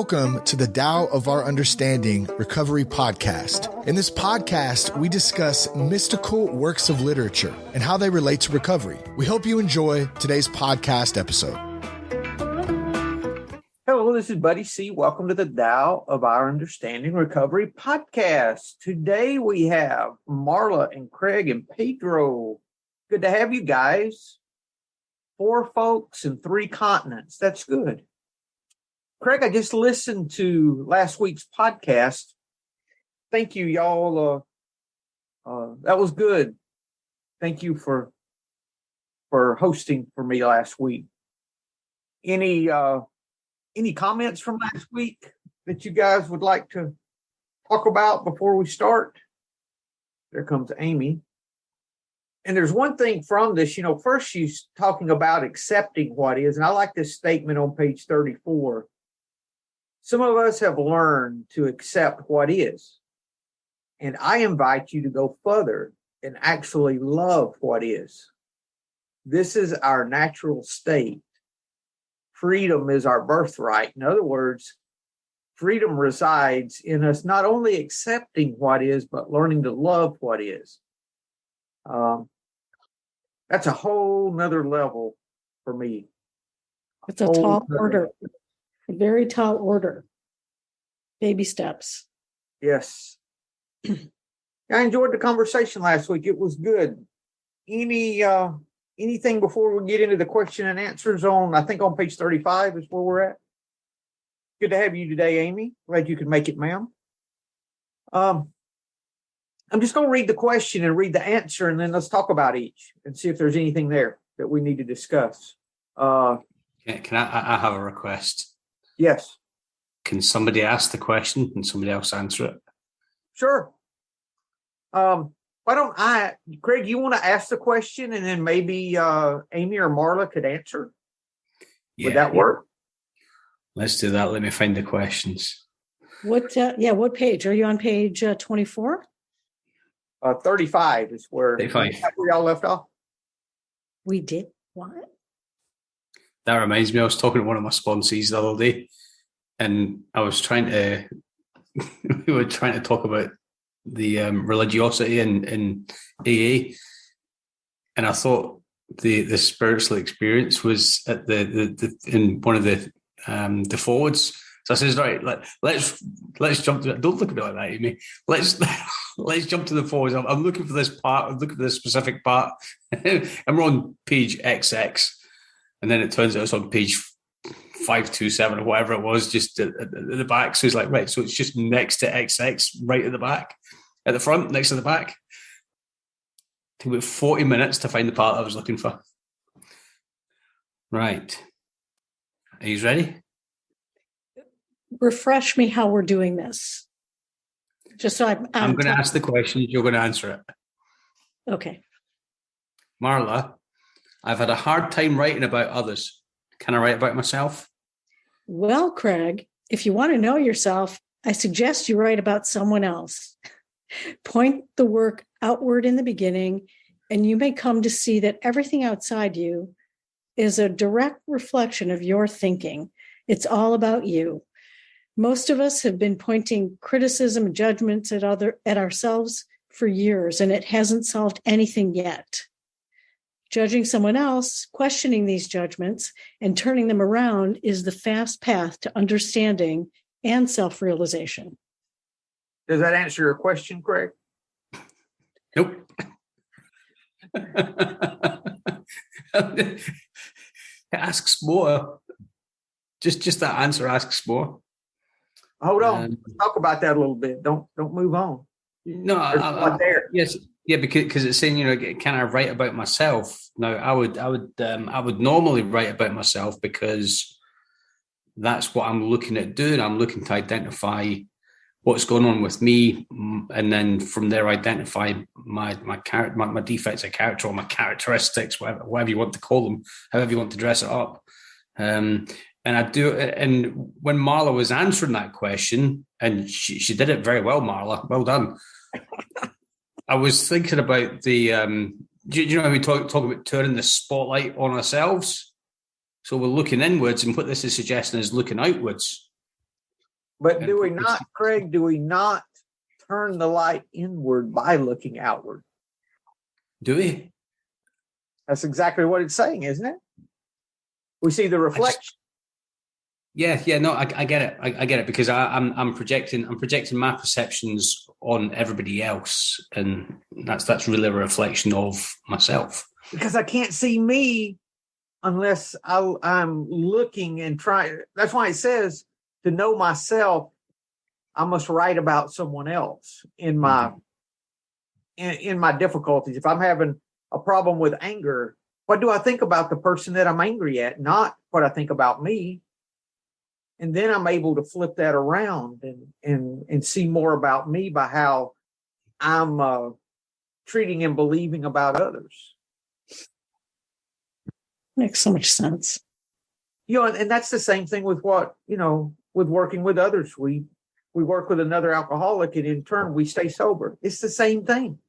Welcome to the Tao of Our Understanding Recovery Podcast. In this podcast, we discuss mystical works of literature and how they relate to recovery. We hope you enjoy today's podcast episode. Hello, this is Buddy C. Welcome to the Tao of Our Understanding Recovery Podcast. Today we have Marla and Craig and Pedro. Good to have you guys. 4 folks and 3 continents. That's good. Craig, I just listened to last week's podcast. Thank you, y'all. That was good. Thank you for hosting for me last week. Any comments from last week that you guys would like to talk about before we start? There comes Amy. And there's one thing from this, first she's talking about accepting what is, and I like this statement on page 34. Some of us have learned to accept what is, and I invite you to go further and actually love what is. This is our natural state. Freedom is our birthright. In other words, freedom resides in us not only accepting what is, but learning to love what is. That's a whole nother level for me. It's a tall order, a very tall order. Baby steps. Yes. I enjoyed the conversation last week. It was good. Anything before we get into the question and answers I think on page 35 is where we're at. Good to have you today, Amy. Glad you could make it, ma'am. I'm just going to read the question and read the answer, and then let's talk about each and see if there's anything there that we need to discuss. Can I have a request? Yes. Can somebody ask the question and somebody else answer it? Sure. Why don't Craig, you want to ask the question and then maybe Amy or Marla could answer? Would that work? Let's do that. Let me find the questions. What page? Are you on page 24? 35 is where 35. We all left off. We did what? That reminds me, I was talking to one of my sponsees the other day, and I was we were trying to talk about the religiosity in AA, and I thought the spiritual experience was at the in one of the forwards. So I says, right, let's jump to it. Don't look at me like that, Amy. Let's jump to the forwards. I'm looking for this part. I'm looking for this specific part, and we're on page XX, and then it turns out it's on page 527 or whatever it was, just at the back. So he's like, right, so it's just next to XX, right at the back, at the front, next to the back. It took about 40 minutes to find the part I was looking for. Right. Are you ready? Refresh me how we're doing this. Just so I'm going to ask the question, you're going to answer it. Okay. Marla, I've had a hard time writing about others. Can I write about myself? Well, Craig, if you want to know yourself, I suggest you write about someone else. Point the work outward in the beginning, and you may come to see that everything outside you is a direct reflection of your thinking. It's all about you. Most of us have been pointing criticism and judgments at ourselves for years, and it hasn't solved anything yet. Judging someone else, questioning these judgments, and turning them around is the fast path to understanding and self-realization. Does that answer your question, Craig? Nope. It asks more. Just that answer asks more. Hold on. Let's talk about that a little bit. Don't move on. No, there. Yes, yeah, because it's saying, can I write about myself? Now, I would normally write about myself because that's what I'm looking at doing. I'm looking to identify what's going on with me, and then from there identify my character, my defects of character, or my characteristics, whatever you want to call them, however you want to dress it up. And I do, and when Marla was answering that question, and she did it very well, Marla, well done. I was thinking about the, do you know how we talk about turning the spotlight on ourselves? So we're looking inwards, and what this is suggesting is looking outwards. But do we not, Craig, do we not turn the light inward by looking outward? Do we? That's exactly what it's saying, isn't it? We see the reflection. No, I get it. I get it because I'm projecting my perceptions on everybody else, and that's really a reflection of myself. Because I can't see me unless I'm looking and trying. That's why it says to know myself, I must write about someone else in my in my difficulties. If I'm having a problem with anger, what do I think about the person that I'm angry at? Not what I think about me. And then I'm able to flip that around and see more about me by how I'm treating and believing about others. Makes so much sense. And that's the same thing with with working with others. We work with another alcoholic, and in turn we stay sober. It's the same thing,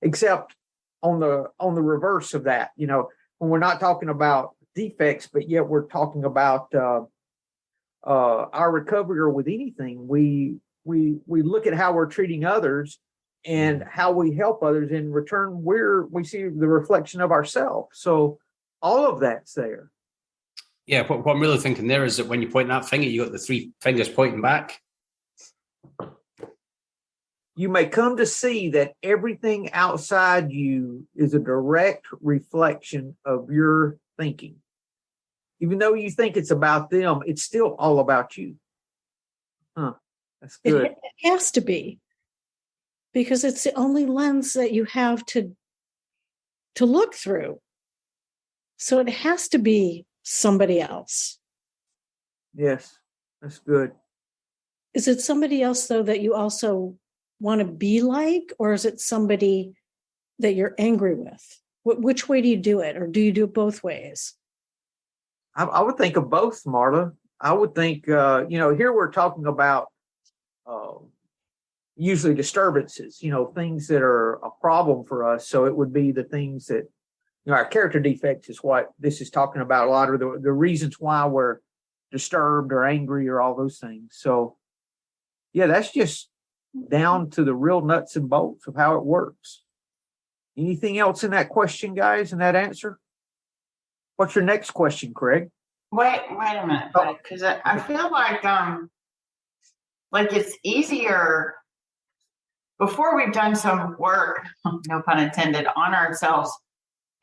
except on the reverse of that. When we're not talking about defects, but yet we're talking about our recovery or with anything. We look at how we're treating others and how we help others. In return, we see the reflection of ourselves. So all of that's there. Yeah, what I'm really thinking there is that when you point that finger, you got the three fingers pointing back. You may come to see that everything outside you is a direct reflection of your thinking. Even though you think it's about them, it's still all about you. That's good. It has to be, because it's the only lens that you have to look through. So it has to be somebody else. Yes, that's good. Is it somebody else, though, that you also want to be like, or is it somebody that you're angry with? Which way do you do it, or do you do it both ways? I would think of both, Marla. I would think, here we're talking about usually disturbances, things that are a problem for us. So it would be the things that, our character defects is what this is talking about. A lot of the reasons why we're disturbed or angry or all those things. So, yeah, that's just down to the real nuts and bolts of how it works. Anything else in that question, guys, in that answer? What's your next question, Craig? Wait a minute, because I feel like it's easier before we've done some work, no pun intended, on ourselves.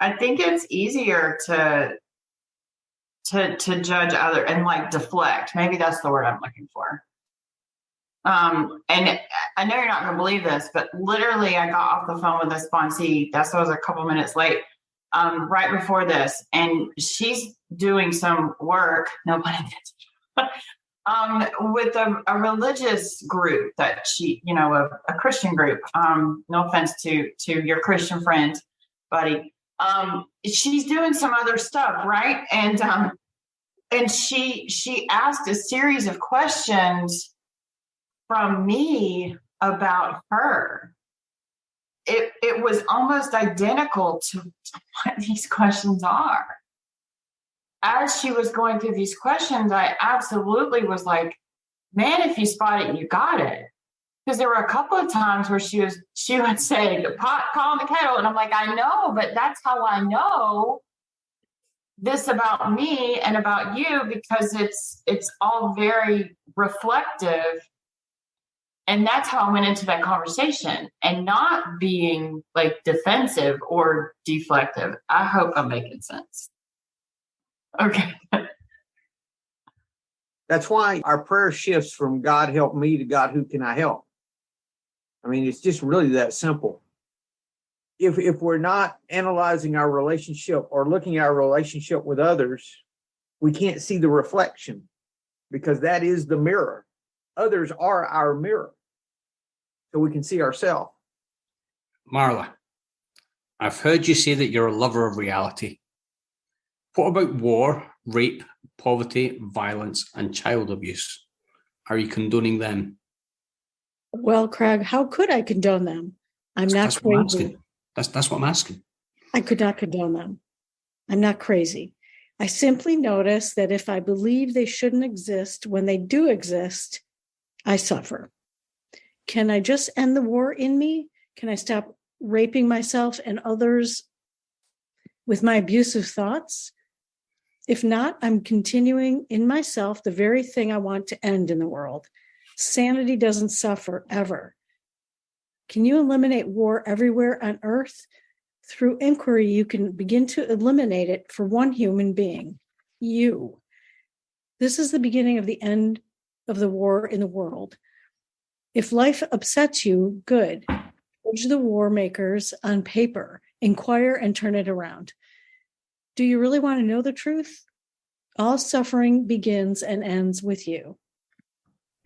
I think it's easier to judge other and deflect. Maybe that's the word I'm looking for. And I know you're not going to believe this, but literally I got off the phone with a sponsee. I was a couple minutes late. Right before this, and she's doing some work, no pun intended, with a religious group that she, a Christian group. No offense to your Christian friend, buddy. She's doing some other stuff, right? And she asked a series of questions from me about her. It was almost identical to what these questions are. As she was going through these questions, I absolutely was like, man, if you spot it, you got it. Because there were a couple of times where she would say, pot calling the kettle. And I'm like, I know, but that's how I know this about me and about you, because it's all very reflective. And that's how I went into that conversation, and not being defensive or deflective. I hope I'm making sense. Okay. That's why our prayer shifts from God help me to God, who can I help? I mean, it's just really that simple. If we're not analyzing our relationship or looking at our relationship with others, we can't see the reflection, because that is the mirror. Others are our mirror, so we can see ourselves. Marla, I've heard you say that you're a lover of reality. What about war, rape, poverty, violence, and child abuse? Are you condoning them? Well, Craig, how could I condone them? That's what I'm asking. That's what I'm asking. I could not condone them. I'm not crazy. I simply notice that if I believe they shouldn't exist when they do exist, I suffer. Can I just end the war in me? Can I stop raping myself and others with my abusive thoughts? If not, I'm continuing in myself the very thing I want to end in the world. Sanity doesn't suffer ever. Can you eliminate war everywhere on earth? Through inquiry, you can begin to eliminate it for one human being, you. This is the beginning of the end of the war in the world. If life upsets you, good. Judge the war makers on paper. Inquire and turn it around. Do you really want to know the truth? All suffering begins and ends with you.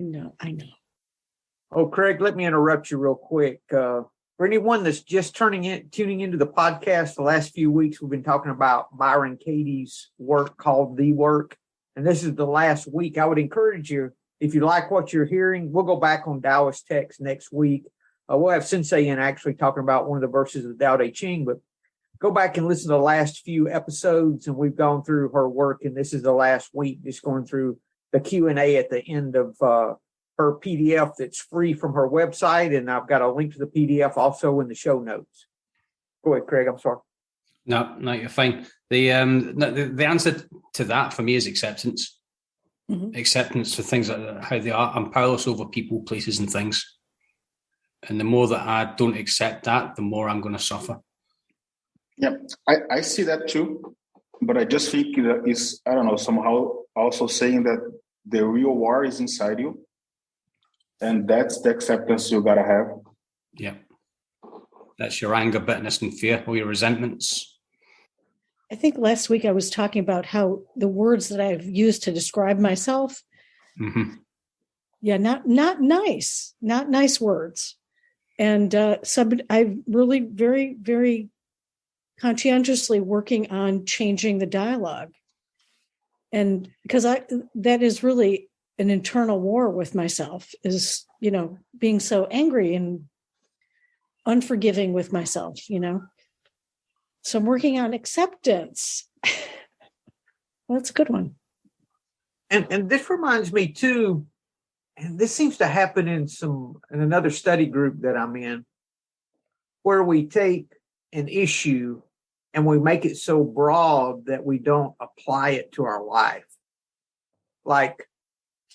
No, I know. Oh, Craig, let me interrupt you real quick. For anyone that's just tuning into the podcast, the last few weeks we've been talking about Byron Katie's work called The Work, and this is the last week. I would encourage you, if you like what you're hearing, we'll go back on Taoist text next week. We'll have Sensei in actually talking about one of the verses of Tao Te Ching, but go back and listen to the last few episodes, and we've gone through her work, and this is the last week, just going through the Q&A at the end of her PDF that's free from her website, and I've got a link to the PDF also in the show notes. Go ahead, Craig. I'm sorry. No, you're fine. The answer to that for me is acceptance. Mm-hmm. Acceptance for things like how they are. I'm powerless over people, places, and things. And the more that I don't accept that, the more I'm going to suffer. Yeah, I see that too. But I just think that is, I don't know, somehow also saying that the real war is inside you. And that's the acceptance you gotta have. Yeah. That's your anger, bitterness, and fear, or your resentments. I think last week I was talking about how the words that I've used to describe myself, not nice words. And I'm really very, very conscientiously working on changing the dialogue. And because that is really an internal war with myself, is, being so angry and unforgiving with myself, So I'm working on acceptance. Well, that's a good one. And this reminds me too, and this seems to happen in another study group that I'm in, where we take an issue and we make it so broad that we don't apply it to our life. Like,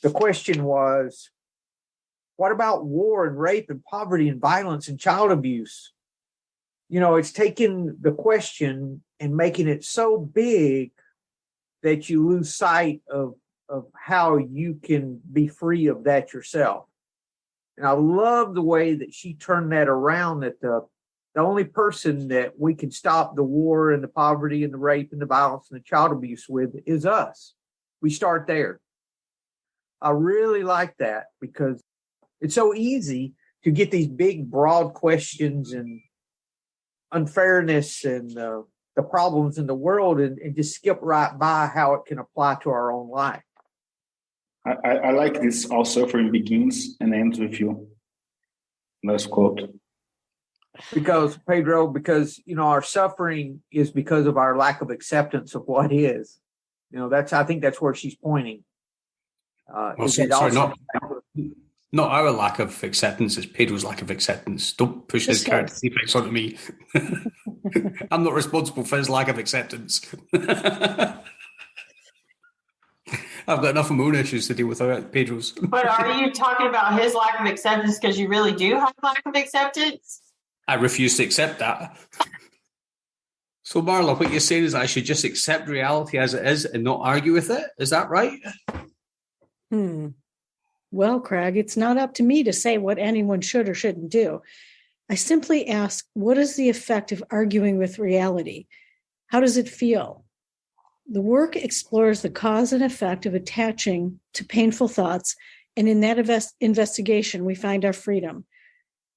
the question was, what about war and rape and poverty and violence and child abuse? It's taking the question and making it so big that you lose sight of how you can be free of that yourself. And I love the way that she turned that around, that the only person that we can stop the war and the poverty and the rape and the violence and the child abuse with is us. We start there. I really like that, because it's so easy to get these big, broad questions and unfairness and the problems in the world and just skip right by how it can apply to our own life. I like this. All suffering begins and ends with you. Last quote. Because, Pedro, our suffering is because of our lack of acceptance of what is. I think that's where she's pointing. Not our lack of acceptance, it's Pedro's lack of acceptance. Don't push his character defects onto me. I'm not responsible for his lack of acceptance. I've got enough of my own issues to deal with without Pedro's. But are you talking about his lack of acceptance because you really do have lack of acceptance? I refuse to accept that. So, Marla, what you're saying is I should just accept reality as it is and not argue with it? Is that right? Well, Craig, it's not up to me to say what anyone should or shouldn't do. I simply ask, what is the effect of arguing with reality? How does it feel? The work explores the cause and effect of attaching to painful thoughts, and in that investigation, we find our freedom.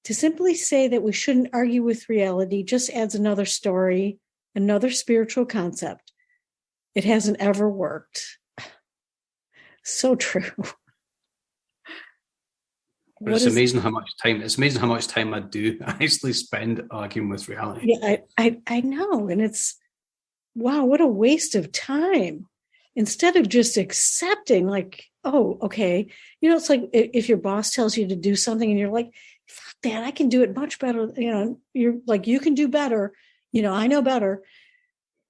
To simply say that we shouldn't argue with reality just adds another story, another spiritual concept. It hasn't ever worked. So true. But it's amazing how much time I do actually spend arguing with reality. Yeah, I know. And it's wow, what a waste of time. Instead of just accepting, like, oh, okay. It's like if your boss tells you to do something and you're like, fuck that, I can do it much better. You're like, you can do better. I know better.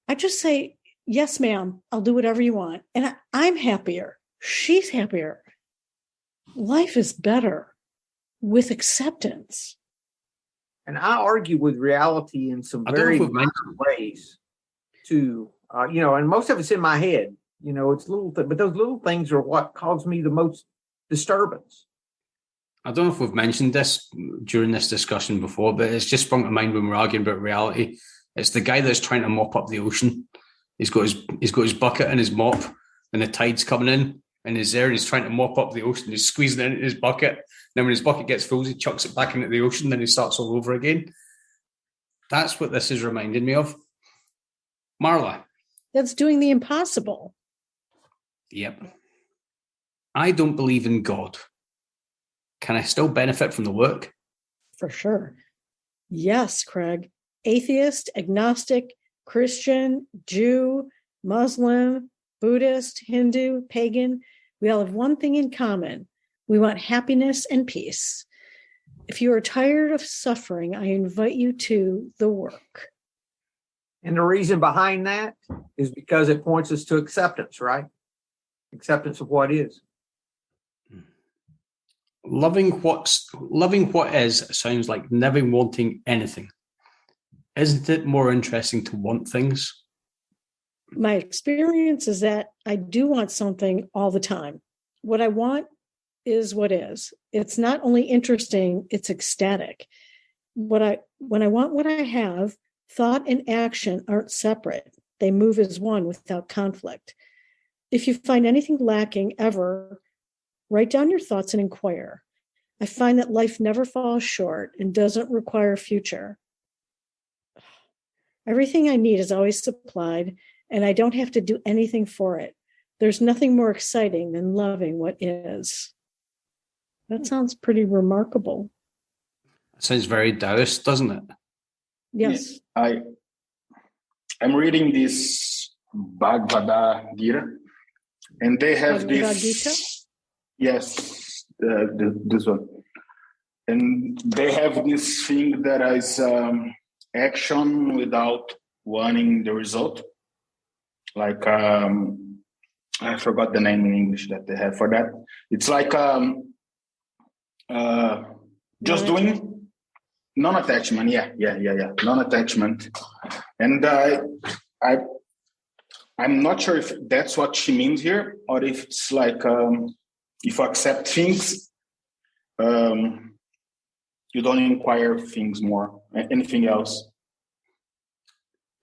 I just say, yes, ma'am, I'll do whatever you want. And I'm happier. She's happier. Life is better with acceptance. And I argue with reality in some very minor ways too. And most of it's in my head. It's little, but those little things are what cause me the most disturbance. I don't know if we've mentioned this during this discussion before, but it's just sprung to mind when we're arguing about reality. It's the guy that's trying to mop up the ocean. He's got his bucket and his mop, and the tide's coming in, and he's there and he's trying to mop up the ocean. He's squeezing it into his bucket. Then when his bucket gets full, he chucks it back into the ocean. Then he starts all over again. That's what this is reminding me of. Marla. That's doing the impossible. Yep. I don't believe in God. Can I still benefit from the work? For sure. Yes, Craig. Atheist, agnostic, Christian, Jew, Muslim, Buddhist, Hindu, pagan, we all have one thing in common. We want happiness and peace. If you are tired of suffering, I invite you to the work. And the reason behind that is because it points us to acceptance, right? Acceptance of what is. Loving what is sounds like never wanting anything. Isn't it more interesting to want things? My experience is that I do want something all the time. What I want is what is. It's not only interesting, it's ecstatic. When I want what I have, thought and action aren't separate. They move as one without conflict. If you find anything lacking ever, write down your thoughts and inquire. I find that life never falls short and doesn't require a future. Everything I need is always supplied, and I don't have to do anything for it. There's nothing more exciting than loving what is. That sounds pretty remarkable. It sounds very Taoist, doesn't it? Yes. I'm reading this Bhagavad Gita, and they have this. Yes, this one, and they have this thing that is action without wanting the result. Like I forgot the name in English that they have for that. It's like just doing non-attachment. Yeah. Non-attachment, and I'm not sure if that's what she means here, or if it's like if you accept things, you don't inquire things more, anything else.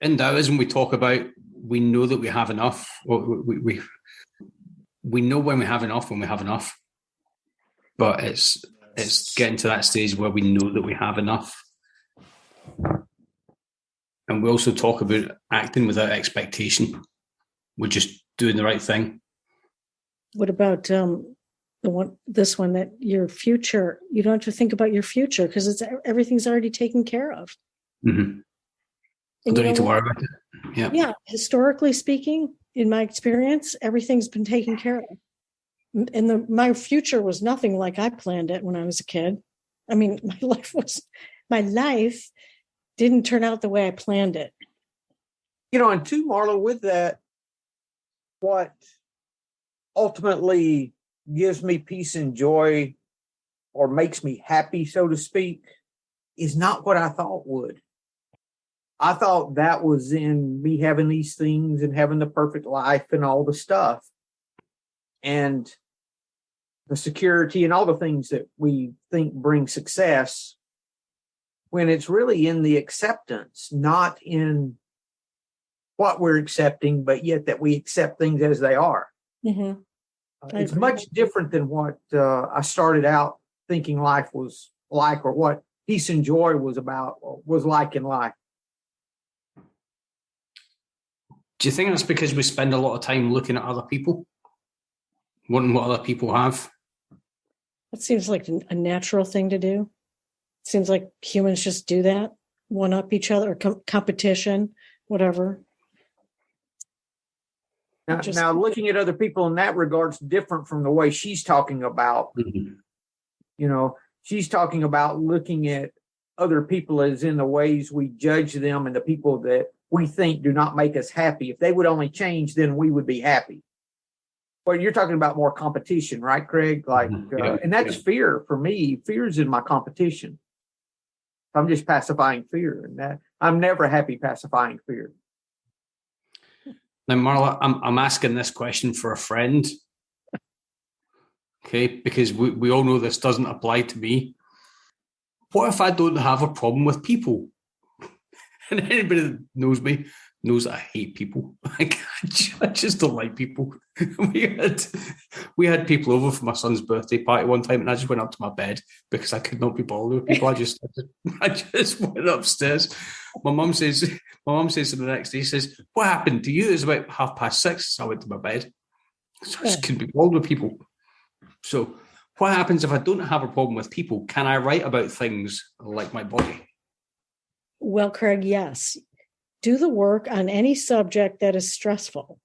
In Taoism, we talk about we know that we have enough. We know when we have enough, but it's getting to that stage where we know that we have enough. And we also talk about acting without expectation. We're just doing the right thing. What about this one that your future, you don't have to think about your future because everything's already taken care of. Mm-hmm. I don't need to worry about it. Yeah. Yeah. Historically speaking, in my experience, everything's been taken care of. And my future was nothing like I planned it when I was a kid. I mean, my life didn't turn out the way I planned it. And too, Marla, with that, what ultimately gives me peace and joy or makes me happy, so to speak, is not what I thought would. I thought that was in me having these things and having the perfect life and all the stuff and the security and all the things that we think bring success, when it's really in the acceptance, not in what we're accepting, but yet that we accept things as they are. Mm-hmm. It's much different than what I started out thinking life was like, or what peace and joy was about, or was like in life. Do you think that's because we spend a lot of time looking at other people, wanting what other people have? That seems like a natural thing to do. It seems like humans just do that, one up each other, or competition, whatever. Now, looking at other people in that regard's different from the way she's talking about. Mhm. You know, she's talking about looking at other people as in the ways we judge them and the people that we think do not make us happy. If they would only change, then we would be happy. But you're talking about more competition, right, Craig? Like, and that's fear for me. Fear is in my competition. I'm just pacifying fear, and that I'm never happy pacifying fear. Now, Marla, I'm asking this question for a friend, okay? Because we all know this doesn't apply to me. What if I don't have a problem with people? And anybody that knows me knows that I hate people. I just don't like people. We had people over for my son's birthday party one time, and I just went up to my bed because I could not be bothered with people. I just went upstairs. My mum says to the next day, she says, "What happened to you?" It was about 6:30. So I went to my bed. So I just couldn't be bothered with people. So what happens if I don't have a problem with people? Can I write about things like my body? Well, Craig, yes. Do the work on any subject that is stressful.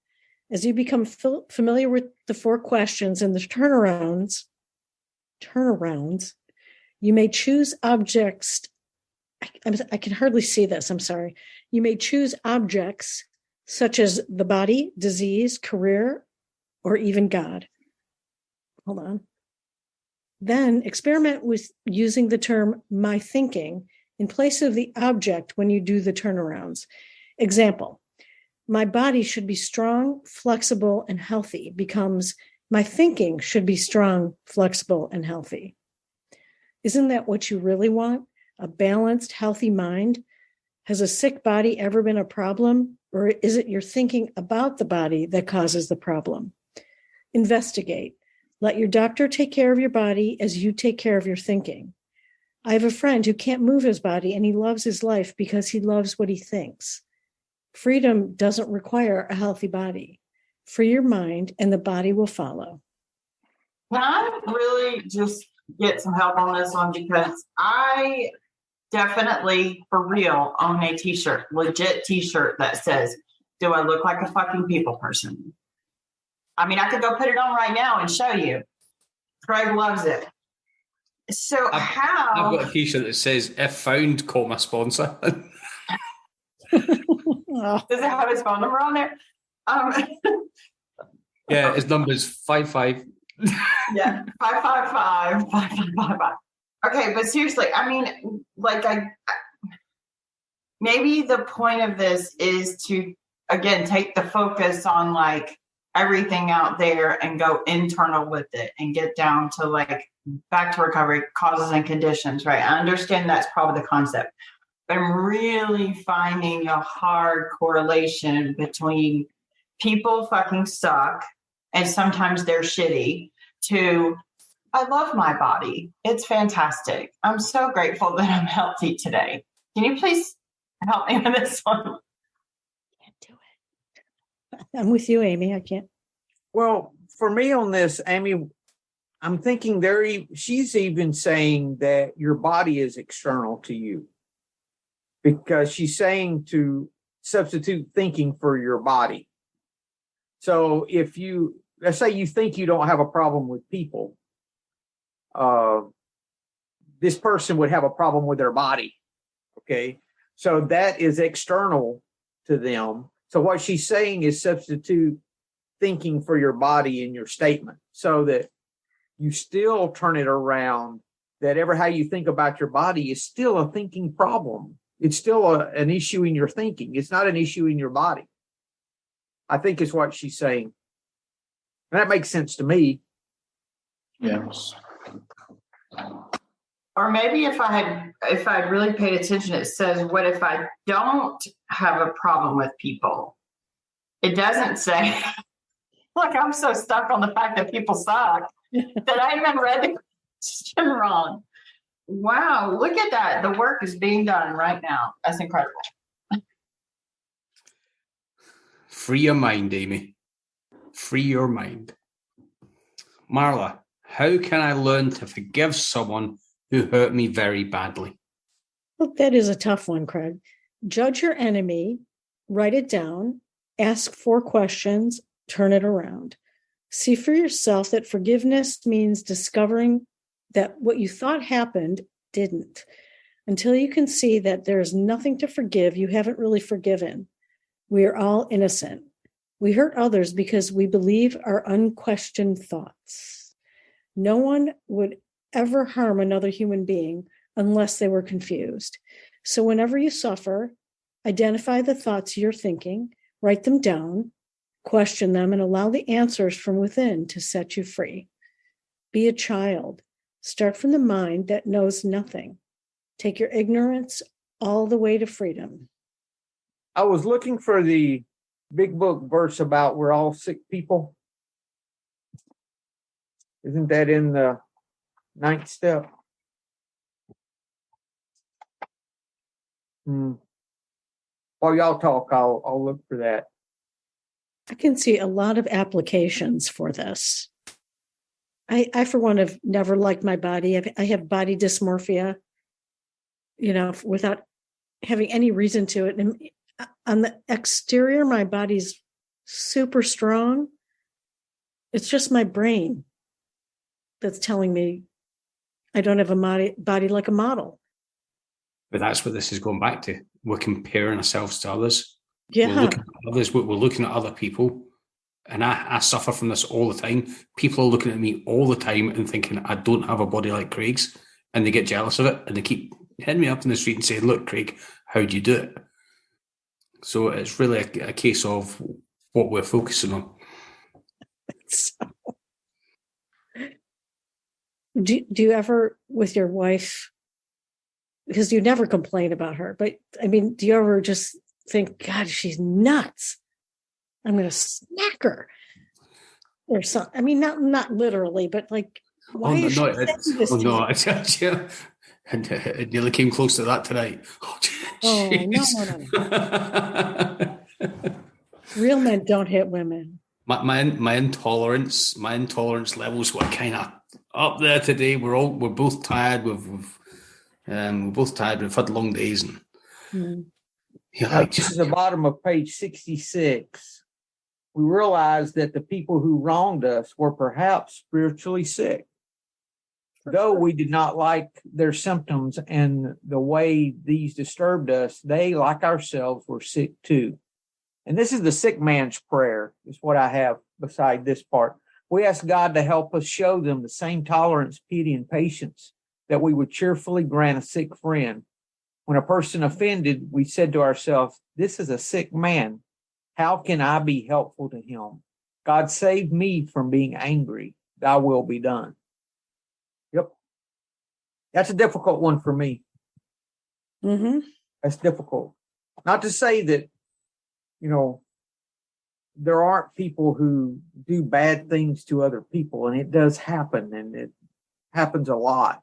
As you become familiar with the 4 questions and the turnarounds, you may choose objects. I can hardly see this. I'm sorry. You may choose objects such as the body, disease, career, or even God. Hold on. Then experiment with using the term my thinking in place of the object when you do the turnarounds. Example, my body should be strong, flexible, and healthy becomes my thinking should be strong, flexible, and healthy. Isn't that what you really want? A balanced, healthy mind? Has a sick body ever been a problem? Or is it your thinking about the body that causes the problem? Investigate. Let your doctor take care of your body as you take care of your thinking. I have a friend who can't move his body and he loves his life because he loves what he thinks. Freedom doesn't require a healthy body. Free your mind and the body will follow. Can I really just get some help on this one? Because I definitely, for real, own a t-shirt, legit t-shirt that says, "Do I look like a fucking people person?" I mean, I could go put it on right now and show you. Craig loves it. So I've got a t-shirt that says, "If found, call my sponsor." Does it have his phone number on there? Yeah, his number's 55. Yeah, 555-5555. Okay, but seriously, I mean, like, maybe the point of this is to, again, take the focus on like everything out there and go internal with it and get down to like back to recovery, causes and conditions, right? I understand that's probably the concept. But I'm really finding a hard correlation between people fucking suck and sometimes they're shitty to I love my body. It's fantastic. I'm so grateful that I'm healthy today. Can you please help me with this one? Can't do it. I'm with you, Amy. I can't. Well, for me on this, Amy, I'm thinking she's even saying that your body is external to you. Because she's saying to substitute thinking for your body. So if let's say you think you don't have a problem with people, this person would have a problem with their body. Okay. So that is external to them. So what she's saying is substitute thinking for your body in your statement so that you still turn it around that how you think about your body is still a thinking problem. It's still an issue in your thinking. It's not an issue in your body. I think is what she's saying. And that makes sense to me. Yes. Or maybe if I'd really paid attention, it says, what if I don't have a problem with people? It doesn't say, look, I'm so stuck on the fact that people suck that I even read the question wrong. Wow, look at that. The work is being done right now. That's incredible. Free your mind, Amy. Free your mind. Marla, how can I learn to forgive someone who hurt me very badly? Well, that is a tough one, Craig. Judge your enemy, write it down, ask 4 questions, turn it around. See for yourself that forgiveness means discovering that what you thought happened didn't. Until you can see that there is nothing to forgive, you haven't really forgiven. We are all innocent. We hurt others because we believe our unquestioned thoughts. No one would ever harm another human being unless they were confused. So whenever you suffer, identify the thoughts you're thinking, write them down, question them, and allow the answers from within to set you free. Be a child. Start from the mind that knows nothing. Take your ignorance all the way to freedom. I was looking for the big book verse about we're all sick people. Isn't that in the 9th step? While y'all talk, I'll look for that. I can see a lot of applications for this. I for one, have never liked my body. I have body dysmorphia, without having any reason to it. And on the exterior, my body's super strong. It's just my brain that's telling me I don't have a body like a model. But that's what this is going back to. We're comparing ourselves to others. Yeah. We're looking at others. We're looking at other people. And I suffer from this all the time. People are looking at me all the time and thinking I don't have a body like Craig's. And they get jealous of it. And they keep hitting me up in the street and saying, look, Craig, how do you do it? So it's really a case of what we're focusing on. Do you ever, with your wife, because you never complain about her, but I mean, do you ever just think, God, she's nuts? I'm going to smack her or something. I mean, not literally, but like, why is she saying this to you? It nearly came close to that tonight. Oh, no. Real men don't hit women. My intolerance levels were kind of up there today. We're both tired. We're both tired. We've had long days, and this is the bottom of page 66. We realized that the people who wronged us were perhaps spiritually sick. Though we did not like their symptoms and the way these disturbed us, they, like ourselves, were sick too. And this is the sick man's prayer, is what I have beside this part. We ask God to help us show them the same tolerance, pity, and patience that we would cheerfully grant a sick friend. When a person offended, we said to ourselves, this is a sick man. How can I be helpful to him? God, save me from being angry. Thy will be done. Yep. That's a difficult one for me. Mm-hmm. That's difficult. Not to say that, there aren't people who do bad things to other people, and it does happen, and it happens a lot.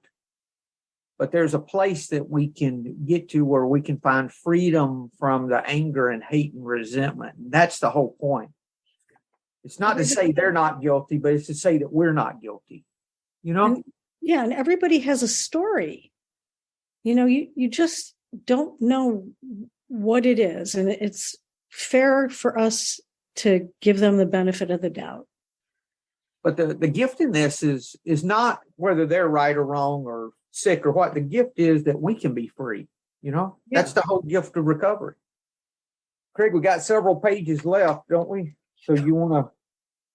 But there's a place that we can get to where we can find freedom from the anger and hate and resentment. And that's the whole point. It's not to say they're not guilty, but it's to say that we're not guilty. And everybody has a story. You just don't know what it is. And it's fair for us to give them the benefit of the doubt. But the gift in this is not whether they're right or wrong or sick or what. The gift is that we can be free. That's the whole gift of recovery. Craig, we got several pages left, don't we? So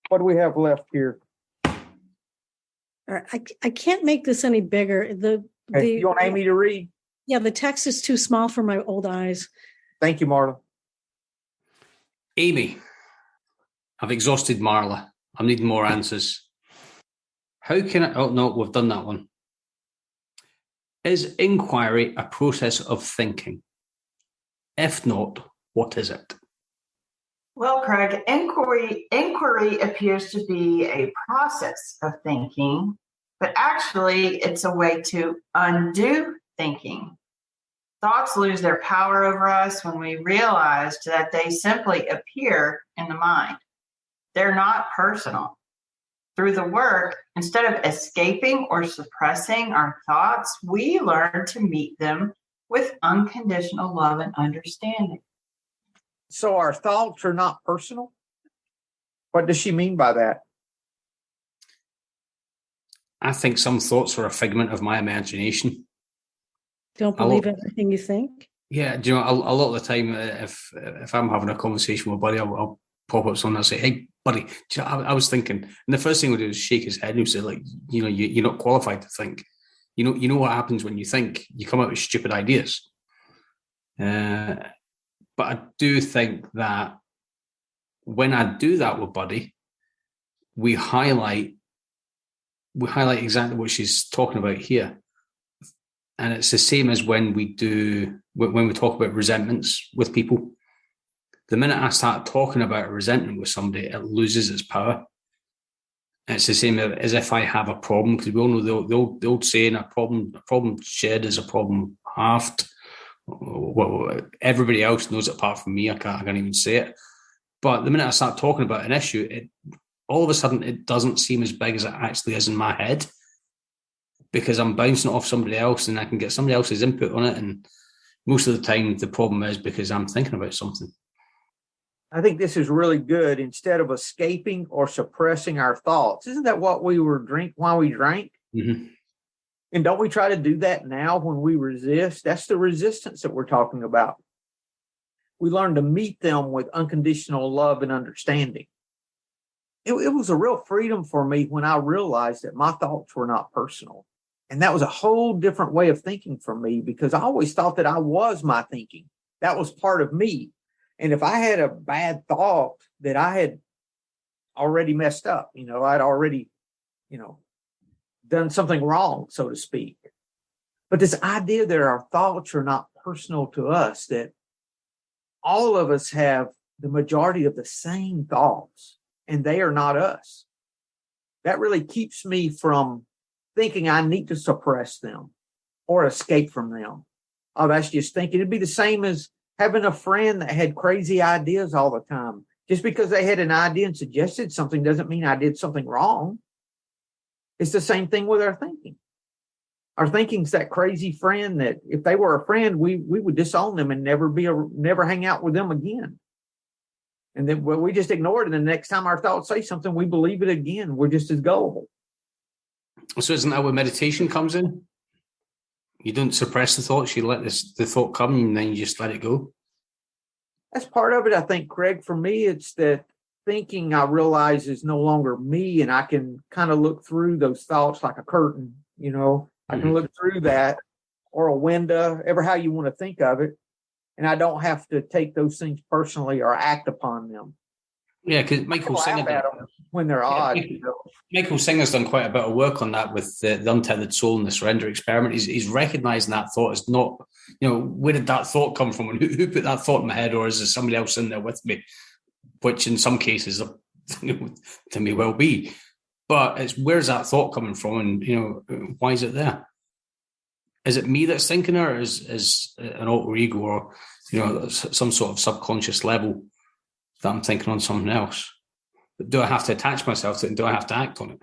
what do we have left here? All right. I can't make this any bigger. You want Amy to read? Yeah, the text is too small for my old eyes. Thank you, Marla. Amy, I've exhausted Marla. I'm needing more answers. How can I... Oh, no, we've done that one. Is inquiry a process of thinking? If not, what is it? Well, Craig, inquiry appears to be a process of thinking, but actually it's a way to undo thinking. Thoughts lose their power over us when we realize that they simply appear in the mind. They're not personal. Through the work, instead of escaping or suppressing our thoughts, we learn to meet them with unconditional love and understanding. So our thoughts are not personal? What does she mean by that? I think some thoughts are a figment of my imagination. Don't believe everything you think? Yeah, do you know, a lot of the time, if I'm having a conversation with a buddy, I'll pop up something and say, "Hey, buddy, do you know, I was thinking," and the first thing we'll do is shake his head and say, like, you know, you're not qualified to think. You know what happens when you think. You come up with stupid ideas. But I do think that when I do that with Buddy, we highlight exactly what she's talking about here. And it's the same as when we talk about resentments with people. The minute I start talking about a resentment with somebody, it loses its power. And it's the same as if I have a problem, because we all know the old saying, a problem shared is a problem halved. Well, everybody else knows it apart from me. I can't even say it. But the minute I start talking about an issue, all of a sudden it doesn't seem as big as it actually is in my head, because I'm bouncing it off somebody else and I can get somebody else's input on it. And most of the time the problem is because I'm thinking about something. I think this is really good. Instead of escaping or suppressing our thoughts, isn't that what we were while we drank? Mm-hmm. And don't we try to do that now when we resist? That's the resistance that we're talking about. We learn to meet them with unconditional love and understanding. It was a real freedom for me when I realized that my thoughts were not personal. And that was a whole different way of thinking for me, because I always thought that I was my thinking. That was part of me. And if I had a bad thought, that I had already messed up, I'd already, done something wrong, so to speak. But this idea that our thoughts are not personal to us, that all of us have the majority of the same thoughts and they are not us, that really keeps me from thinking I need to suppress them or escape from them. Oh, that's just thinking. It'd be the same as having a friend that had crazy ideas all the time. Just because they had an idea and suggested something doesn't mean I did something wrong. It's the same thing with our thinking. Our thinking's that crazy friend that if they were a friend, we would disown them and never hang out with them again. And then we just ignore it. And the next time our thoughts say something, we believe it again. We're just as gullible. So isn't that where meditation comes in? You don't suppress the thoughts. You let the thought come and then you just let it go. That's part of it, I think, Craig. For me, it's that thinking I realize is no longer me, and I can kind of look through those thoughts like a curtain, I can look through that, or a window, ever how you want to think of it, and I don't have to take those things personally or act upon them. Yeah, because Michael Singer, when they're odd. Michael Singer's done quite a bit of work on that with the untethered soul and the surrender experiment. He's recognizing that thought as not, where did that thought come from, and who put that thought in my head, or is there somebody else in there with me? Which in some cases, to may well be. But it's where's that thought coming from, and why is it there? Is it me that's thinking, or is an alter ego, or some sort of subconscious level that I'm thinking on something else? Do I have to attach myself to it, and do I have to act on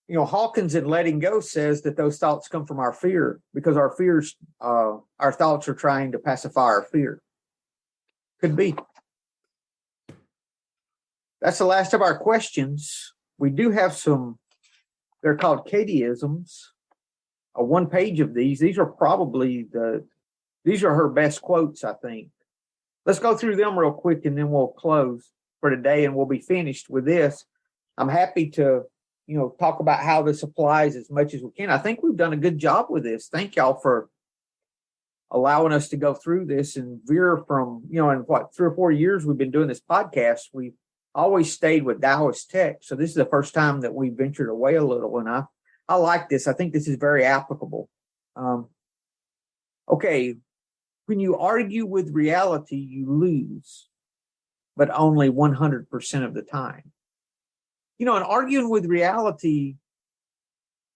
it? Hawkins in Letting Go says that those thoughts come from our fear, because our thoughts are trying to pacify our fear. Could be. That's the last of our questions. We do have some, they're called Katieisms. One page of these. These are probably these are her best quotes, I think. Let's go through them real quick and then we'll close for today and we'll be finished with this. I'm happy to, talk about how this applies as much as we can. I think we've done a good job with this. Thank y'all for allowing us to go through this and veer from, in 3 or 4 years we've been doing this podcast. We've always stayed with Taoist text. So this is the first time that we ventured away a little. And I like this. I think this is very applicable. Okay. When you argue with reality, you lose, but only 100% of the time. And arguing with reality,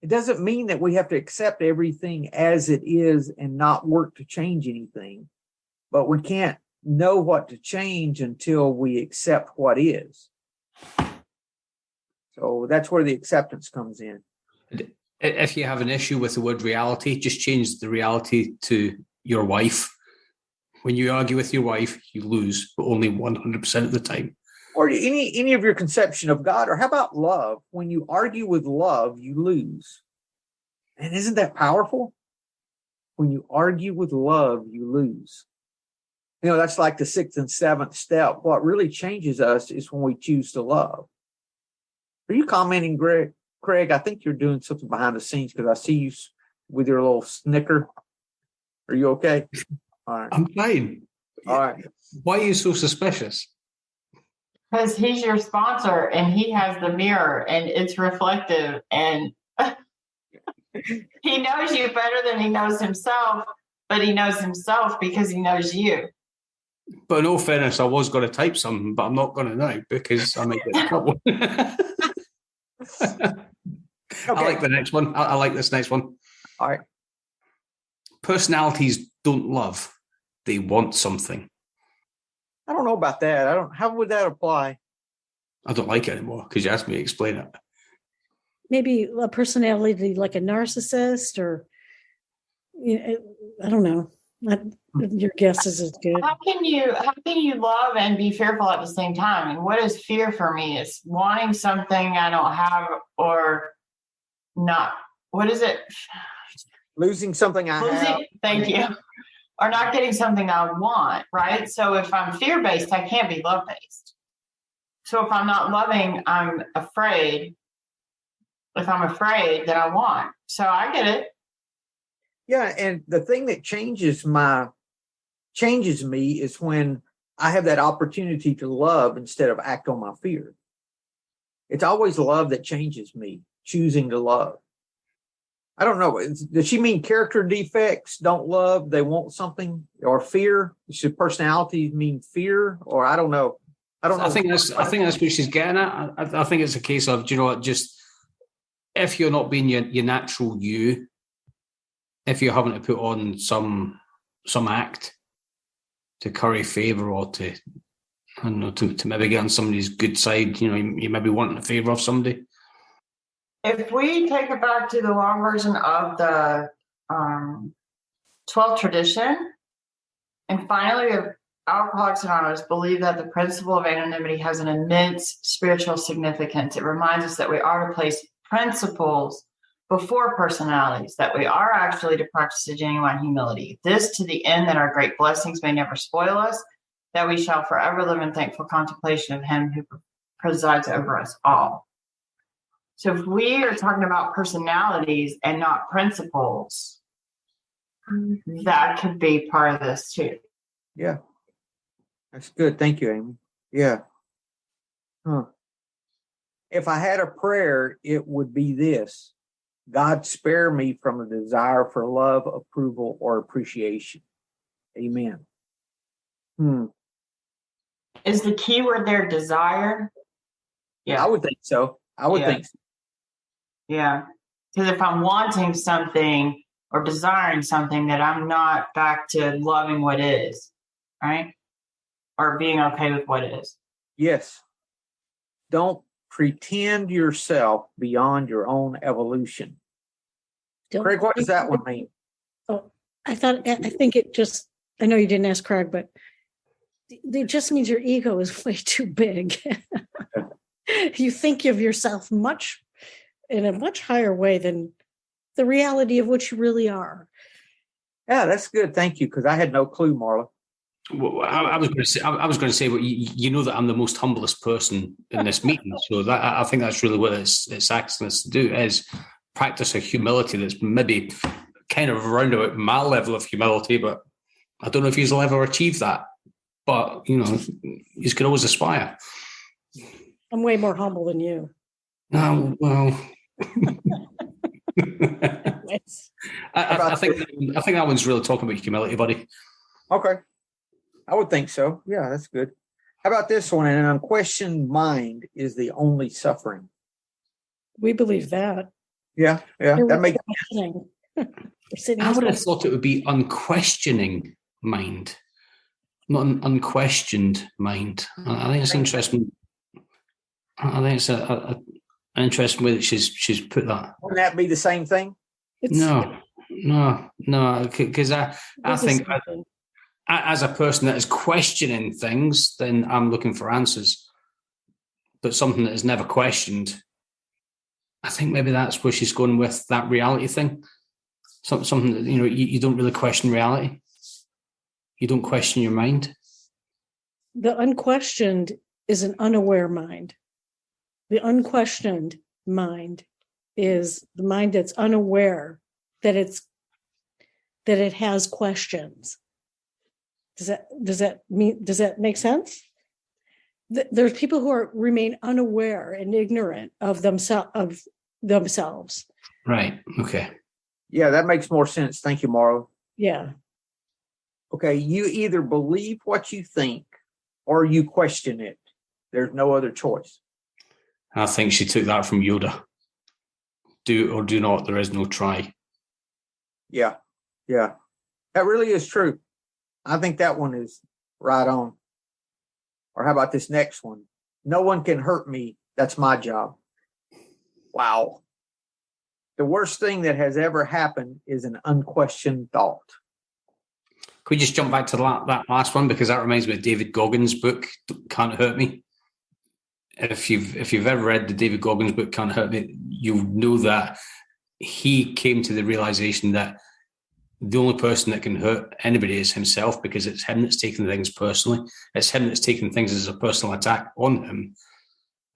it doesn't mean that we have to accept everything as it is and not work to change anything, but we can't know what to change until we accept what is. So that's where the acceptance comes in. If you have an issue with the word reality, just change the reality to your wife. When you argue with your wife, you lose, but only 100% of the time. Or any of your conception of God? Or how about love? When you argue with love, you lose. And isn't that powerful? When you argue with love, you lose. That's like the 6th and 7th step. What really changes us is when we choose to love. Are you commenting, Greg? Craig, I think you're doing something behind the scenes because I see you with your little snicker. Are you okay? All right. I'm fine. All right. Why are you so suspicious? Because he's your sponsor and he has the mirror and it's reflective and he knows you better than he knows himself, but he knows himself because he knows you. But in all fairness, I was going to type something, but I'm not going to now because I might get in trouble. Okay. I like the next one. I like this next one. All right. Personalities don't love. They want something. I don't know about that. How would that apply? I don't like it anymore because you asked me to explain it. Maybe a personality like a narcissist or, I don't know. Your guess is as good. How can you love and be fearful at the same time? And what is fear for me? It's wanting something I don't have or not. What is it? Losing something I have. Thank you. Or not getting something I want, right? So if I'm fear-based, I can't be love-based. So if I'm not loving, I'm afraid. If I'm afraid, then I want. So I get it. Yeah, and the thing that changes me is when I have that opportunity to love instead of act on my fear. It's always love that changes me, choosing to love. I don't know. Does she mean character defects don't love, they want something, or fear? Should personality mean fear? Or I don't know. I think that's what she's getting at. I think it's a case of, just if you're not being your natural you, if you're having to put on some act to curry favor or to maybe get on somebody's good side, you maybe want the favor of somebody. If we take it back to the long version of the 12th tradition, and finally, Alcoholics Anonymous believe that the principle of anonymity has an immense spiritual significance. It reminds us that we are to place principles before personalities, that we are actually to practice a genuine humility. This to the end that our great blessings may never spoil us, that we shall forever live in thankful contemplation of him who presides over us all. So if we are talking about personalities and not principles, that could be part of this too. Yeah. That's good. Thank you, Amy. Yeah. If I had a prayer, it would be this: God, spare me from a desire for love, approval, or appreciation. Amen. Is the key word there desire? Yeah, I would think so. Think so. Yeah. Because if I'm wanting something or desiring something, that I'm not back to loving what is, right? Or being okay with what is. Yes. Don't pretend yourself beyond your own evolution. Craig, what does that one mean? Oh, I think it just, I know you didn't ask Craig, but it just means your ego is way too big. You think of yourself in a much higher way than the reality of what you really are. Yeah, that's good. Thank you, because I had no clue, Marla. Well, I was going to say, well, you know that I'm the most humblest person in this meeting, so that I think that's really what it's asking us to do, is practice a humility that's maybe kind of around about my level of humility, but I don't know if you'll ever achieve that. But you can always aspire. I'm way more humble than you. No, well. I think that one's really talking about humility, buddy. Okay. I would think so. Yeah, that's good. How about this one? An unquestioned mind is the only suffering. We believe that. Yeah. That makes sense. I would have thought it would be unquestioning mind, not an unquestioned mind. I think it's interesting. I think it's an interesting way that she's put that. Wouldn't that be the same thing? No, because I think as a person that is questioning things, then I'm looking for answers. but something that is never questioned. I think maybe that's where she's going with that reality thing. Something that, you don't really question reality. You don't question your mind. The unquestioned is an unaware mind. The unquestioned mind is the mind that's unaware that it has questions. Does that make sense? There's people who remain unaware and ignorant of themselves. Right. Okay. Yeah, that makes more sense. Thank you, Marla. Yeah. Okay, you either believe what you think or you question it. There's no other choice. I think she took that from Yoda. Do or do not, there is no try. Yeah. That really is true. I think that one is right on. Or how about this next one? No one can hurt me. That's my job. Wow. The worst thing that has ever happened is an unquestioned thought. Could we just jump back to that last one? Because that reminds me of David Goggins' book, Can't Hurt Me. If you've ever read the David Goggins book, Can't Hurt Me, you know that he came to the realization that the only person that can hurt anybody is himself, because it's him that's taking things personally. It's him that's taking things as a personal attack on him.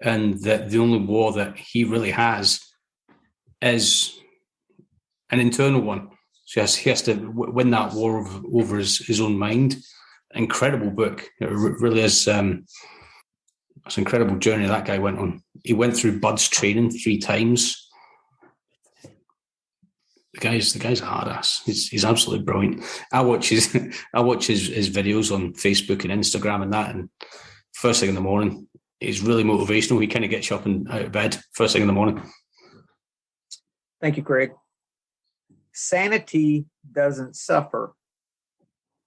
And that the only war that he really has is an internal one. So he has to win that war over his own mind. Incredible book. It really is. It's an incredible journey that guy went on. He went through Bud's training 3 times. The guy's a hard ass. He's absolutely brilliant. I watch his videos on Facebook and Instagram and that, and first thing in the morning, he's really motivational. He kind of gets you up and out of bed first thing in the morning. Thank you, Craig. Sanity doesn't suffer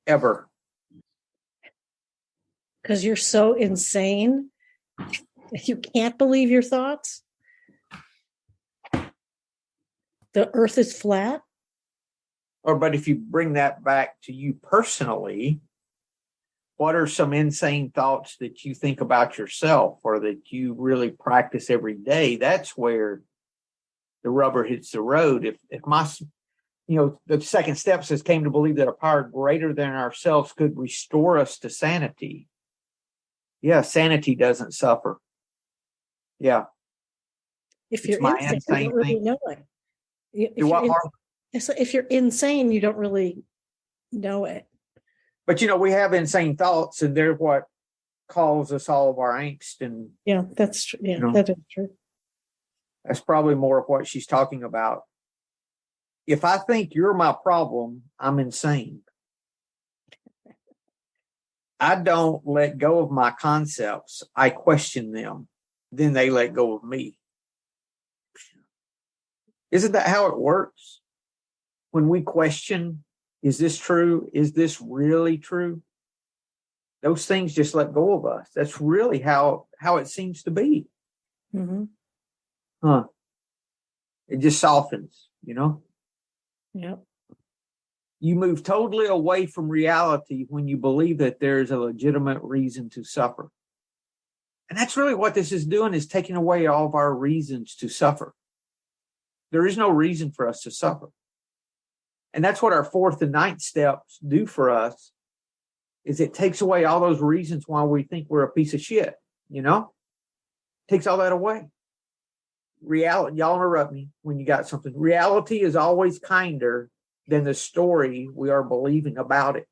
ever. Because you're so insane that you can't believe your thoughts. The earth is flat. But if you bring that back to you personally, what are some insane thoughts that you think about yourself or that you really practice every day? That's where the rubber hits the road. If my, the second step says came to believe that a power greater than ourselves could restore us to sanity. Yeah, sanity doesn't suffer. Yeah. If you're insane, you don't really know it. If you're insane, you don't really know it. But we have insane thoughts, and they're what cause us all of our angst. And yeah, that's true. Yeah, that is true. That's probably more of what she's talking about. If I think you're my problem, I'm insane. I don't let go of my concepts. I question them. Then they let go of me. Isn't that how it works? When we question, is this true? Is this really true? Those things just let go of us. That's really how it seems to be. Mm-hmm. Huh. It just softens, Yep. You move totally away from reality when you believe that there's a legitimate reason to suffer. And that's really what this is doing, is taking away all of our reasons to suffer. There is no reason for us to suffer. And that's what our 4th and 9th steps do for us, is it takes away all those reasons why we think we're a piece of shit, Takes all that away. Reality, y'all interrupt me when you got something. Reality is always kinder than the story we are believing about it.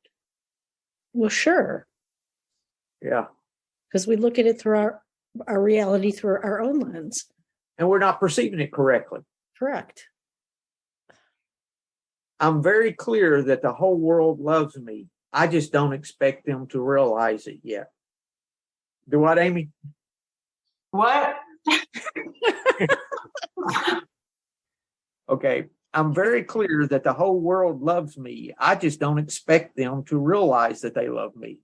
Well, sure. Yeah. Because we look at it through our reality through our own lens. And we're not perceiving it correctly. Correct. I'm very clear that the whole world loves me. I just don't expect them to realize it yet. Do what, Amy? What? Okay. I'm very clear that the whole world loves me. I just don't expect them to realize that they love me.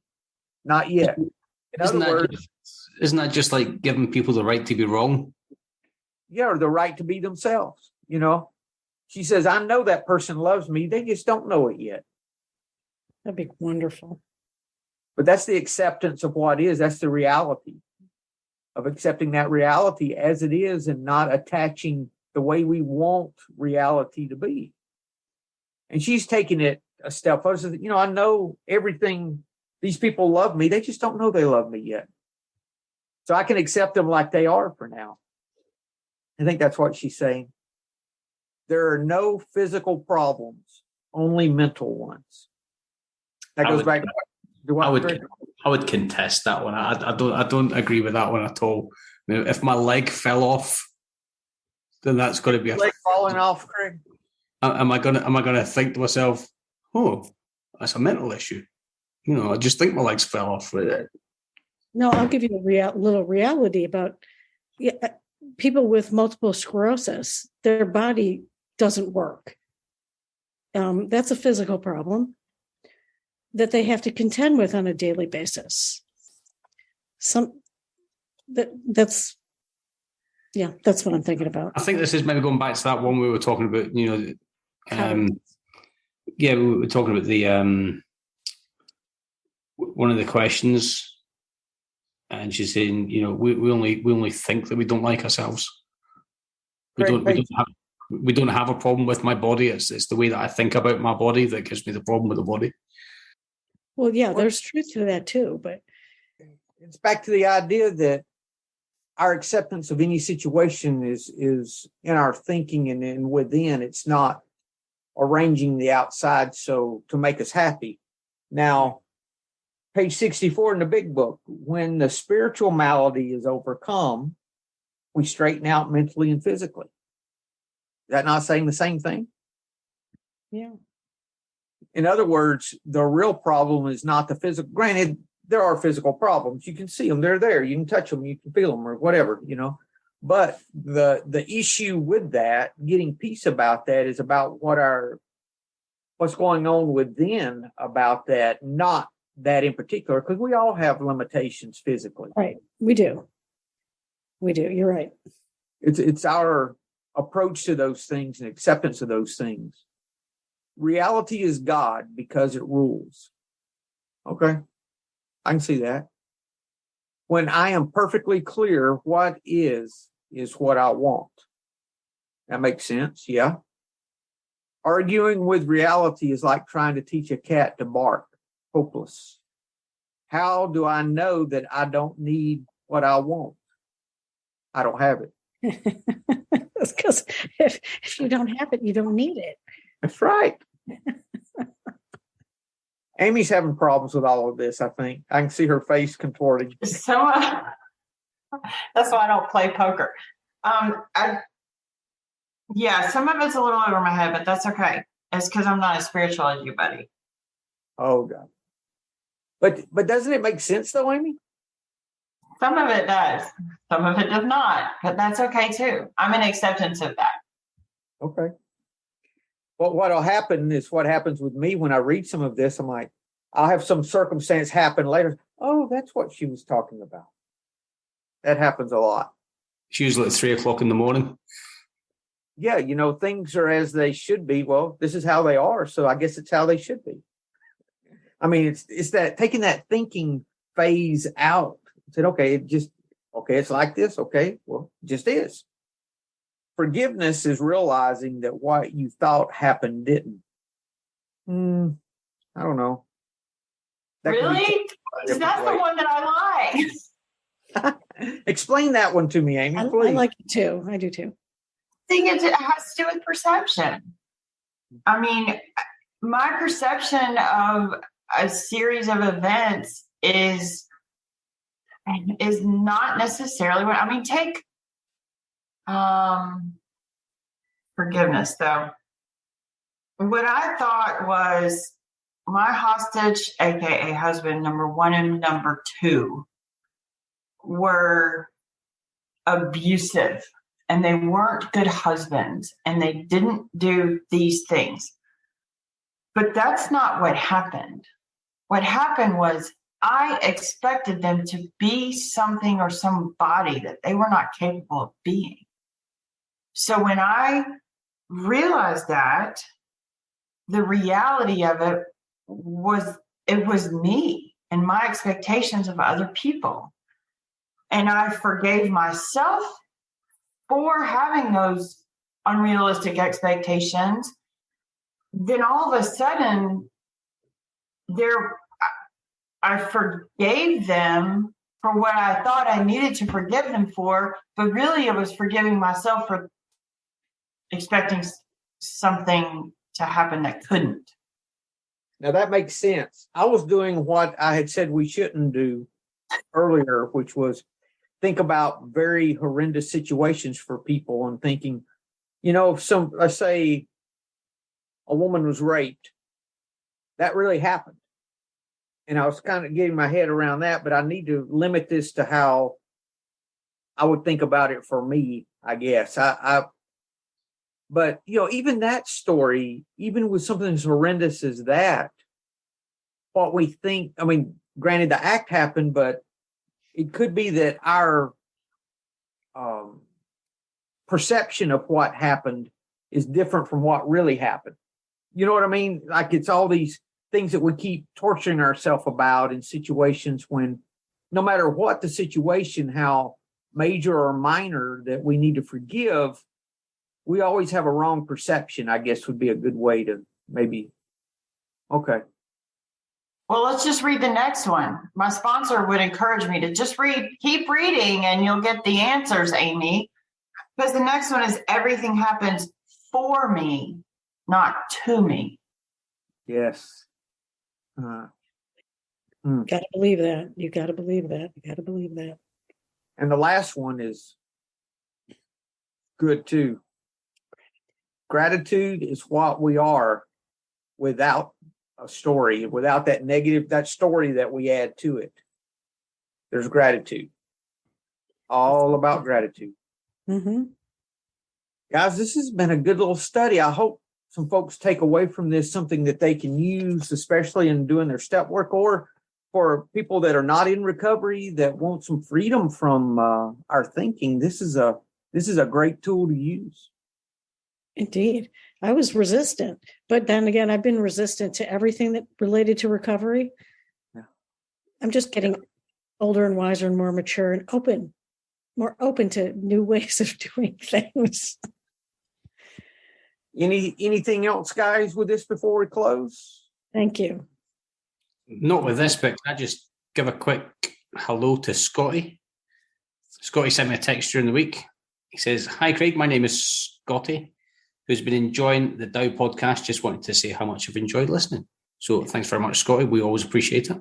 Not yet. In other words, isn't that just like giving people the right to be wrong? Yeah, or the right to be themselves. She says, I know that person loves me. They just don't know it yet. That'd be wonderful. But that's the acceptance of what is. That's the reality. of accepting that reality as it is and not attaching the way we want reality to be. And she's taking it a step further. You know, I know everything. These people love me. They just don't know they love me yet. So I can accept them like they are for now. I think that's what she's saying. There are no physical problems, only mental ones. That goes back to what I would contest that one. I don't agree with that one at all. I mean, if my leg fell off, then that's got to be a leg falling off, Craig. Am I gonna think to myself, oh, that's a mental issue? You know, I just think my legs fell off with it. No, I'll give you a little reality about people with multiple sclerosis. Their body doesn't work. That's a physical problem that they have to contend with on a daily basis. That's what I'm thinking about. I think this is maybe going back to that one we were talking about. You know, we were talking about the one of the questions, and she's saying, you know, we only think that we don't like ourselves. We don't have a problem with my body. It's the way that I think about my body that gives me the problem with the body. Well, yeah, there's truth to that too, but it's back to the idea that our acceptance of any situation is in our thinking and within. It's not arranging the outside so to make us happy. Now, page 64 in the big book, when the spiritual malady is overcome, we straighten out mentally and physically. Is that not saying the same thing? Yeah. In other words, the real problem is not the physical. Granted, there are physical problems. You can see them. They're there. You can touch them. You can feel them or whatever, you know. But the issue with that, getting peace about that, is about what's going on within about that, not that in particular, because we all have limitations physically. Right. We do. You're right. It's our approach to those things and acceptance of those things. Reality is God because it rules. Okay. I can see that. When I am perfectly clear what is what I want. That makes sense. Yeah. Arguing with reality is like trying to teach a cat to bark. Hopeless. How do I know that I don't need what I want? I don't have it. That's because if you don't have it, you don't need it. That's right. Amy's having problems with all of this, I think. I can see her face contorting. So that's why I don't play poker. Some of it's a little over my head, but that's okay. It's because I'm not as spiritual as you, buddy. Oh, God. But doesn't it make sense, though, Amy? Some of it does. Some of it does not. But that's okay, too. I'm in acceptance of that. Okay. Well, what'll happen is what happens with me when I read some of this. I'm like, I'll have some circumstance happen later. Oh, that's what she was talking about. That happens a lot. It's usually at 3:00 in the morning. Yeah, you know, things are as they should be. Well, this is how they are, so I guess it's how they should be. I mean, it's that taking that thinking phase out. Said, okay, it's like this. Okay, well, it just is. Forgiveness is realizing that what you thought happened didn't. I don't know. Really? That's the one that I like. Explain that one to me, Amy, please. I like it too. I do too. I think it has to do with perception. I mean, my perception of a series of events is not necessarily what I mean. Take forgiveness, though. What I thought was my hostage, aka husband number 1 and number 2, were abusive, and they weren't good husbands, and they didn't do these things. But that's not what happened. What happened was I expected them to be something or somebody that they were not capable of being. So when I realized that, the reality of it was me and my expectations of other people. and I forgave myself for having those unrealistic expectations, then all of a sudden I forgave them for what I thought I needed to forgive them for, but really it was forgiving myself for expecting something to happen that couldn't. Now that makes sense. I was doing what I had said we shouldn't do earlier, which was think about very horrendous situations for people and thinking, if let's say a woman was raped, that really happened. And I was kind of getting my head around that, but I need to limit this to how I would think about it for me, I guess. But even that story, even with something as horrendous as that, what we think, granted the act happened, but it could be that our perception of what happened is different from what really happened. You know what I mean? Like it's all these things that we keep torturing ourselves about in situations when no matter what the situation, how major or minor that we need to forgive, we always have a wrong perception, I guess would be a good way to maybe. Okay. Well, let's just read the next one. My sponsor would encourage me to just keep reading and you'll get the answers, Amy. Because the next one is everything happens for me, not to me. Yes. Gotta believe that. You gotta believe that. You gotta believe that. And the last one is good too. Gratitude is what we are without a story, without that story that we add to it. There's gratitude. All about gratitude. Mm-hmm. Guys, this has been a good little study. I hope some folks take away from this something that they can use, especially in doing their step work, or for people that are not in recovery that want some freedom from our thinking. This is a great tool to use. Indeed. I was resistant, but then again, I've been resistant to everything that related to recovery. Yeah. I'm just getting older and wiser and more mature and more open to new ways of doing things. Anything else, guys, with this before we close? Thank you. Not with this, but can I just give a quick hello to Scotty? Scotty sent me a text during the week. He says, "Hi, Craig. My name is Scotty, who's been enjoying the Dow podcast. Just wanted to say how much I've enjoyed listening." So thanks very much, Scotty. We always appreciate it.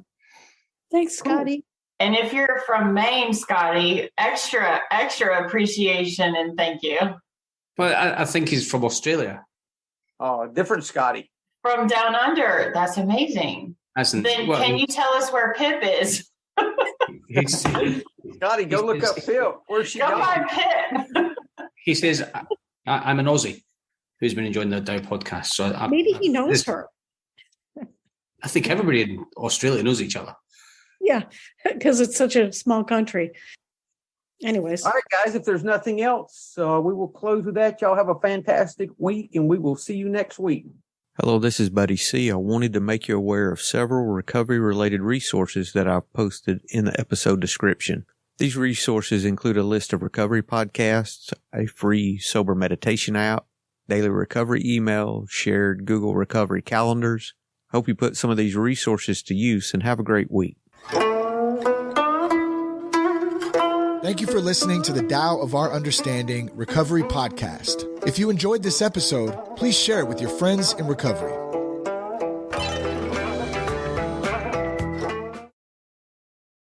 Thanks, Scotty. And if you're from Maine, Scotty, extra appreciation and thank you. Well, I think he's from Australia. Oh, different Scotty. From down under. That's amazing. Can you tell us where Pip is? Scotty, go look up Pip. Where's she going? Go find Pip. He says, I'm an Aussie who's been enjoying the Dow podcast. So maybe he knows her. I think everybody in Australia knows each other. Yeah, because it's such a small country. Anyways. All right, guys, if there's nothing else, we will close with that. Y'all have a fantastic week, and we will see you next week. Hello, this is Buddy C. I wanted to make you aware of several recovery-related resources that I've posted in the episode description. These resources include a list of recovery podcasts, a free sober meditation app, daily recovery email, shared Google recovery calendars. Hope you put some of these resources to use and have a great week. Thank you for listening to the Tao of Our Understanding Recovery Podcast. If you enjoyed this episode, please share it with your friends in recovery.